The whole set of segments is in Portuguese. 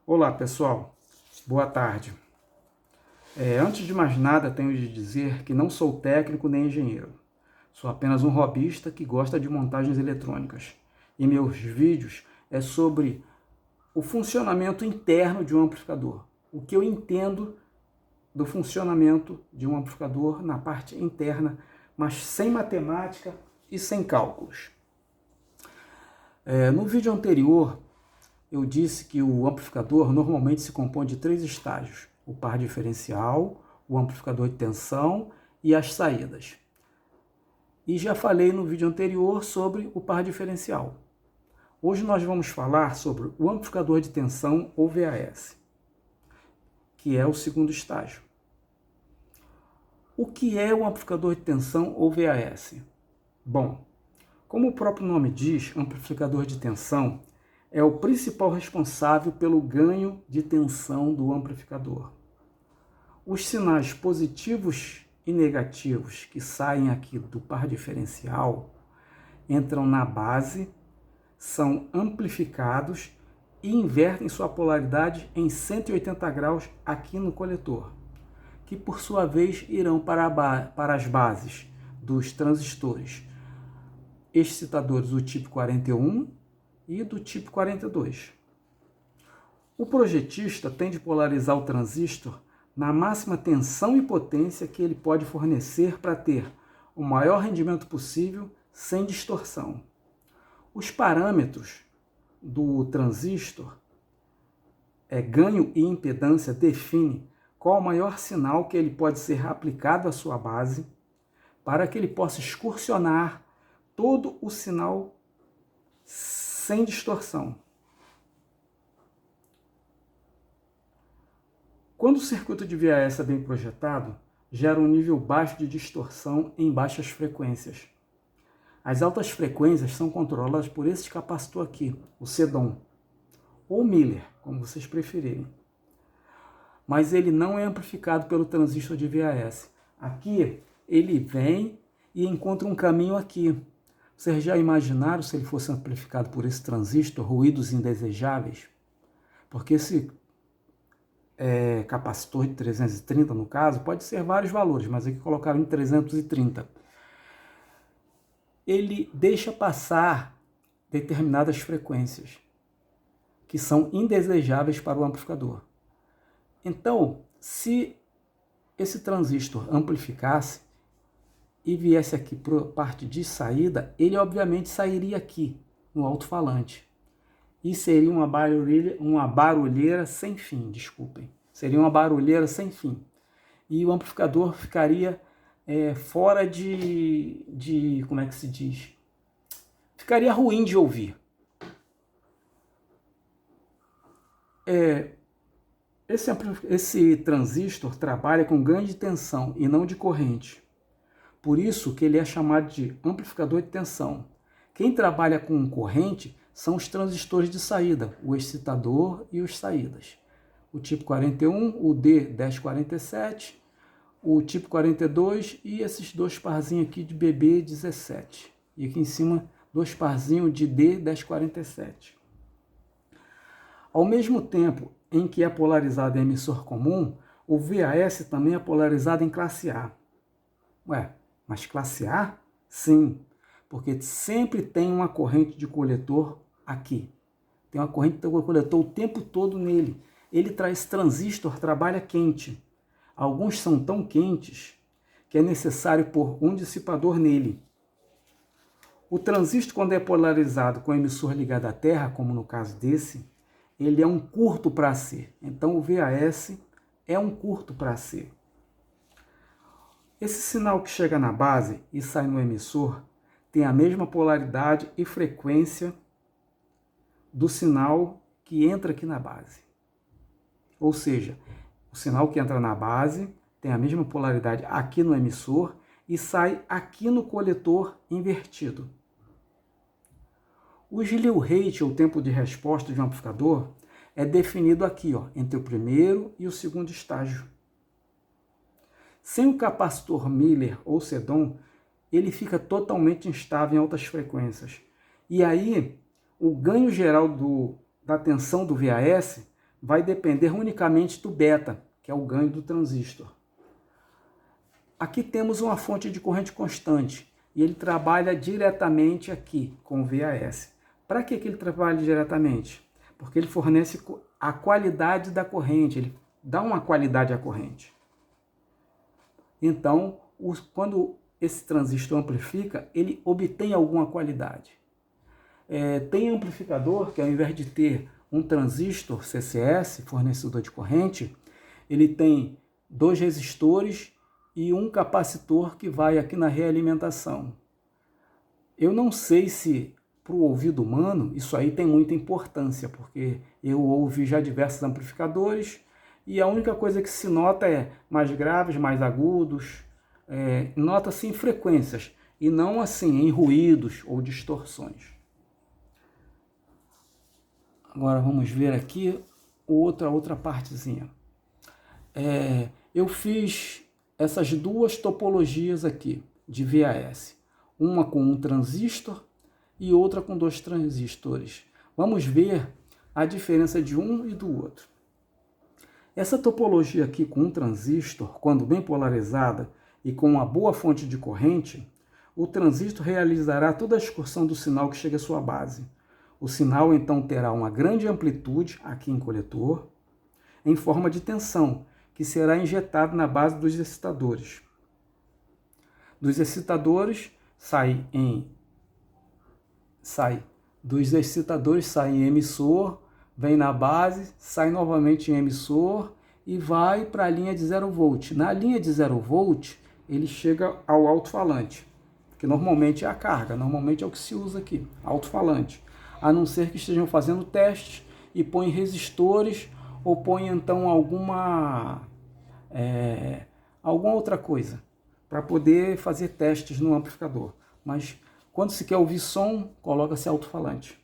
Olá pessoal, boa tarde. Antes de mais nada, tenho de dizer que não sou técnico nem engenheiro. Sou apenas um hobbyista que gosta de montagens eletrônicas. E meus vídeos é sobre o funcionamento interno de um amplificador. O que eu entendo do funcionamento de um amplificador na parte interna, mas sem matemática e sem cálculos. No vídeo anterior, eu disse que o amplificador normalmente se compõe de 3 estágios: o par diferencial, o amplificador de tensão e as saídas. E já falei no vídeo anterior sobre o par diferencial. Hoje nós vamos falar sobre o amplificador de tensão ou VAS, que é o segundo estágio. O que é o amplificador de tensão ou VAS? Bom, como o próprio nome diz, amplificador de tensão é o principal responsável pelo ganho de tensão do amplificador. Os sinais positivos e negativos que saem aqui do par diferencial entram na base, são amplificados e invertem sua polaridade em 180 graus aqui no coletor, que por sua vez irão para as bases dos transistores excitadores do tipo 41 e do tipo 42. O projetista tem de polarizar o transistor na máxima tensão e potência que ele pode fornecer para ter o maior rendimento possível sem distorção. Os parâmetros do transistor, ganho e impedância, definem qual o maior sinal que ele pode ser aplicado à sua base para que ele possa excursionar todo o sinal sem distorção. Quando o circuito de VAS é bem projetado, gera um nível baixo de distorção em baixas frequências. As altas frequências são controladas por esse capacitor aqui, o Cedon, ou Miller, como vocês preferirem. Mas ele não é amplificado pelo transistor de VAS. Aqui ele vem e encontra um caminho aqui. Vocês já imaginaram se ele fosse amplificado por esse transistor, ruídos indesejáveis? Porque esse capacitor de 330, no caso, pode ser vários valores, mas aqui colocaram em 330. Ele deixa passar determinadas frequências que são indesejáveis para o amplificador. Então, se esse transistor amplificasse e viesse aqui para a parte de saída, ele obviamente sairia aqui no alto-falante. E seria uma barulheira sem fim, desculpem. Seria uma barulheira sem fim. E o amplificador ficaria fora de... como é que se diz? Ficaria ruim de ouvir. Esse transistor trabalha com ganho de tensão e não de corrente. Por isso que ele é chamado de amplificador de tensão. Quem trabalha com corrente são os transistores de saída, o excitador e os saídas. O tipo 41, o D1047, o tipo 42 e esses dois parzinhos aqui de BB17. E aqui em cima, dois parzinhos de D1047. Ao mesmo tempo em que é polarizado em emissor comum, o VAS também é polarizado em classe A. Mas classe A? Sim, porque sempre tem uma corrente de coletor aqui. Tem uma corrente de coletor o tempo todo nele. Ele traz transistor, trabalha quente. Alguns são tão quentes que é necessário pôr um dissipador nele. O transistor, quando é polarizado com o emissor ligado à terra, como no caso desse, ele é um curto para C. Então o VAS é um curto para C. Esse sinal que chega na base e sai no emissor tem a mesma polaridade e frequência do sinal que entra aqui na base. Ou seja, o sinal que entra na base tem a mesma polaridade aqui no emissor e sai aqui no coletor invertido. O slew rate, ou tempo de resposta de um amplificador, é definido aqui, entre o primeiro e o segundo estágio. Sem o capacitor Miller ou Cedon, ele fica totalmente instável em altas frequências. E aí, o ganho geral da tensão do VAS vai depender unicamente do beta, que é o ganho do transistor. Aqui temos uma fonte de corrente constante e ele trabalha diretamente aqui com o VAS. Para que ele trabalha diretamente? Porque ele fornece a qualidade da corrente, ele dá uma qualidade à corrente. Então, quando esse transistor amplifica, ele obtém alguma qualidade. Tem amplificador que, ao invés de ter um transistor CCS, fornecedor de corrente, ele tem 2 resistores e um capacitor que vai aqui na realimentação. Eu não sei se para o ouvido humano isso aí tem muita importância, porque eu ouvi já diversos amplificadores e a única coisa que se nota é mais graves, mais agudos, nota-se em frequências e não assim em ruídos ou distorções. Agora vamos ver aqui outra partezinha. Eu fiz essas 2 topologias aqui de VAS. Uma com um transistor e outra com 2 transistores. Vamos ver a diferença de um e do outro. Essa topologia aqui com um transistor, quando bem polarizada e com uma boa fonte de corrente, o transistor realizará toda a excursão do sinal que chega à sua base. O sinal então terá uma grande amplitude aqui em coletor, em forma de tensão, que será injetado na base dos excitadores. Dos excitadores sai em emissor, vem na base, sai novamente em emissor e vai para a linha de 0 volt. Na linha de 0 volt, ele chega ao alto-falante, que normalmente é a carga, normalmente é o que se usa aqui, alto-falante. A não ser que estejam fazendo testes e põem resistores ou põem então alguma outra coisa para poder fazer testes no amplificador. Mas quando se quer ouvir som, coloca-se alto-falante.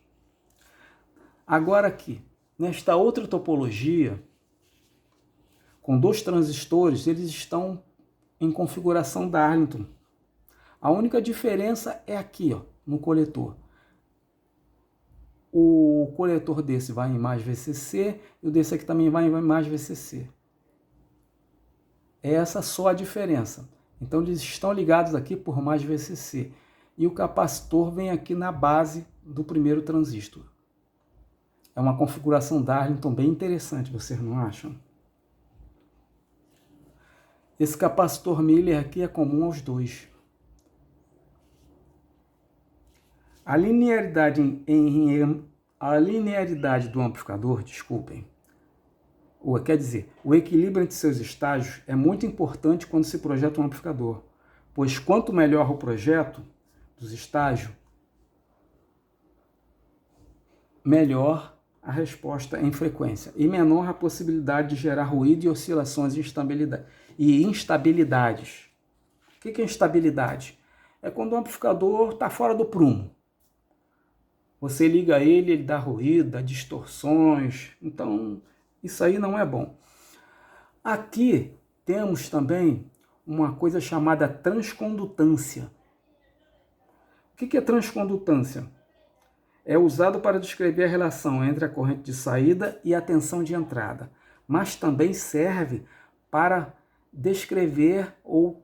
Agora aqui, nesta outra topologia, com 2 transistores, eles estão em configuração Darlington. A única diferença é aqui, ó, no coletor. O coletor desse vai em mais VCC e o desse aqui também vai em mais VCC. É essa só a diferença. Então eles estão ligados aqui por mais VCC. E o capacitor vem aqui na base do primeiro transistor. É uma configuração Darlington bem interessante, vocês não acham? Esse capacitor Miller aqui é comum aos 2. A linearidade do amplificador, o equilíbrio entre seus estágios é muito importante quando se projeta um amplificador, pois quanto melhor o projeto dos estágios, melhor a resposta em frequência e menor a possibilidade de gerar ruído e oscilações e instabilidades. O que é instabilidade? É quando o amplificador está fora do prumo. Você liga ele dá ruído, dá distorções, então isso aí não é bom. Aqui temos também uma coisa chamada transcondutância. O que é transcondutância? É usado para descrever a relação entre a corrente de saída e a tensão de entrada, mas também serve para descrever ou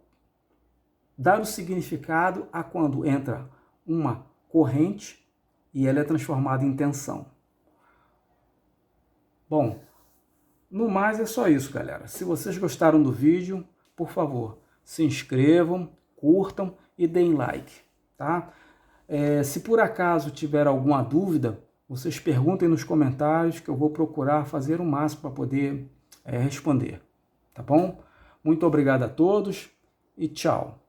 dar o significado a quando entra uma corrente e ela é transformada em tensão. Bom, no mais é só isso, galera. Se vocês gostaram do vídeo, por favor, se inscrevam, curtam e deem like, tá? Se por acaso tiver alguma dúvida, vocês perguntem nos comentários que eu vou procurar fazer o máximo para poder responder, tá bom? Muito obrigado a todos e tchau!